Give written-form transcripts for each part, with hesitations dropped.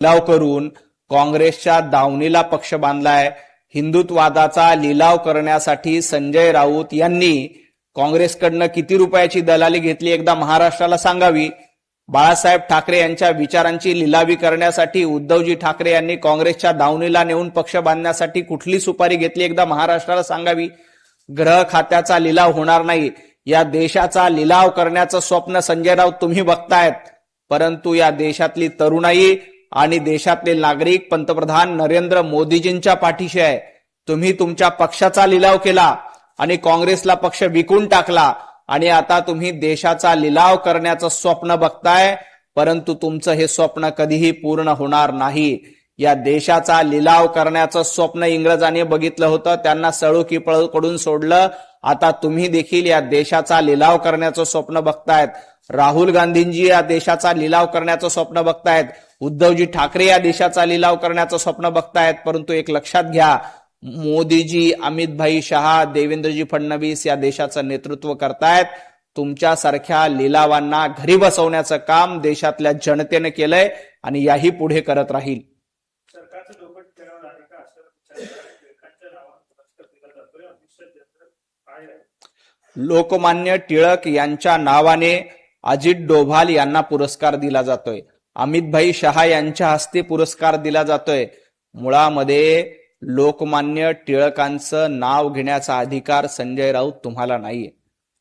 लिलाव करून काँग्रेसच्या दावणीला पक्ष बांधलाय। हिंदुत्ववादाचा लिलाव करण्यासाठी संजय राऊत यांनी काँग्रेसकडनं किती रुपयाची दलाली घेतली एकदा महाराष्ट्राला सांगावी। बाळासाहेब ठाकरे यांच्या विचारांची लिलावी करण्यासाठी उद्धवजी ठाकरे यांनी काँग्रेसच्या दावणीला नेऊन पक्ष बांधण्यासाठी कुठली सुपारी घेतली एकदा महाराष्ट्राला सांगावी। गृह खात्याचा लिलाव होणार नाही, या देशाचा लिलाव करण्याचं स्वप्न संजय राऊत तुम्ही बघतायत, परंतु या देशातली तरुणाई आणि देशातले नागरिक पंतप्रधान नरेंद्र मोदीजींच्या पाठीशी आहे। तुम्ही तुमच्या पक्षाचा लिलाव केला आणि काँग्रेसला पक्ष विकून टाकला आणि आता तुम्ही देशाचा लिलाव करण्याचं स्वप्न बघताय, परंतु तुमचं हे स्वप्न कधीही पूर्ण होणार नाही। या देशाचा लिलाव करण्याचं स्वप्न इंग्रजांनी बघितलं होतं, त्यांना सळू पळूकडून सोडलं। आता तुम्ही देखील या देशाचा लिलाव करण्याचं स्वप्न बघतायत। राहुल गांधींजी या देशाचा लिलाव करण्याचं स्वप्न बघतायत, उद्धवजी ठाकरे या देशाचा लिलाव करण्याचं स्वप्न बघतायत, परंतु एक लक्षात घ्या, मोदीजी, अमित भाई शहा, देवेंद्रजी फडणवीस या देशाचं नेतृत्व करतायत। तुमच्यासारख्या लिलावांना घरी बसवण्याचं काम देशातल्या जनतेने केलंय आणि याही पुढे करत राहील। लोकमान्य टिळक यांच्या नावाने अजित डोभाल यांना पुरस्कार दिला जातोय, अमित भाई शहा यांच्या हस्ते पुरस्कार दिला जातोय। मुळामध्ये लोकमान्य टिळकांचं नाव घेण्याचा अधिकार संजय राऊत तुम्हाला नाहीये।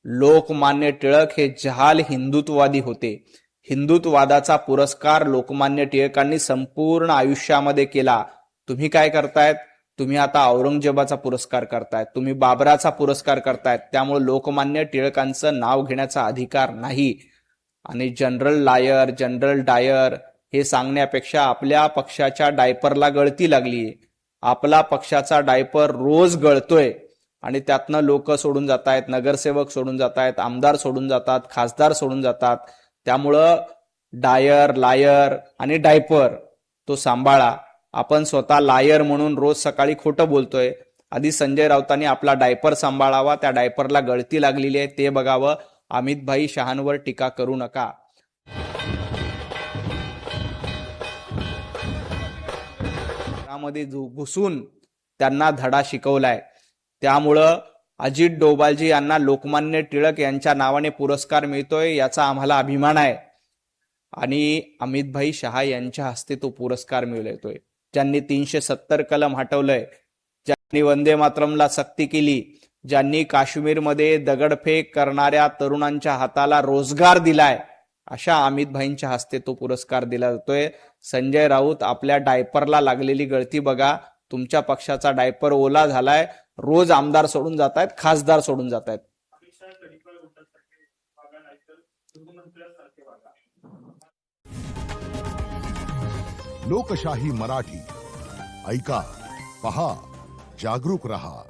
लोकमान्य टिळक हे जहाल हिंदुत्ववादी होते। हिंदुत्ववादाचा पुरस्कार लोकमान्य टिळकांनी संपूर्ण आयुष्यामध्ये केला। तुम्ही काय करतायत? तुम्ही आता औरंगजेबाचा पुरस्कार करतायत, तुम्ही बाबराचा पुरस्कार करतायत, त्यामुळे लोकमान्य टिळकांचं नाव घेण्याचा अधिकार नाही। आणि जनरल लायर, जनरल डायर हे सांगण्यापेक्षा आपल्या पक्षाच्या डायपरला गळती लागली। आपला पक्षाचा डायपर रोज गळतोय आणि त्यातनं लोक सोडून जातायत, नगरसेवक सोडून जातायत, आमदार सोडून जातात, खासदार सोडून जातात। त्यामुळं डायर, लायर आणि डायपर तो सांभाळा। आपण स्वतः लायर म्हणून रोज सकाळी खोटं बोलतोय। आधी संजय राऊतांनी आपला डायपर सांभाळावा, त्या डायपरला गळती लागलेली आहे ते बघावं। अमित भाई शहांवर टीका करू नका। मध्ये घुसून त्यांना धडा शिकवलाय, त्यामुळं अजित डोभालजी यांना लोकमान्य टिळक यांच्या नावाने पुरस्कार मिळतोय याचा आम्हाला अभिमान आहे। आणि अमित भाई शहा यांच्या हस्ते तो पुरस्कार मिळतोय, ज्यांनी 370 कलम हटवलंय, ज्यांनी वंदे मातरमला सक्ती केली, ज्यांनी काश्मीरमध्ये दगडफेक करणाऱ्या तरुणांच्या हाताला रोजगार दिलाय, अशा अमित भाईंच्या हस्ते तो पुरस्कार दिला जातोय। संजय राऊत, आपल्या डायपरला लागलेली गळती बघा। तुमच्या पक्षाचा डायपर ओला झालाय, रोज आमदार सोडून जातायत, खासदार सोडून जातायत। लोकशाही मराठी ऐका, पहा, जागरूक रहा।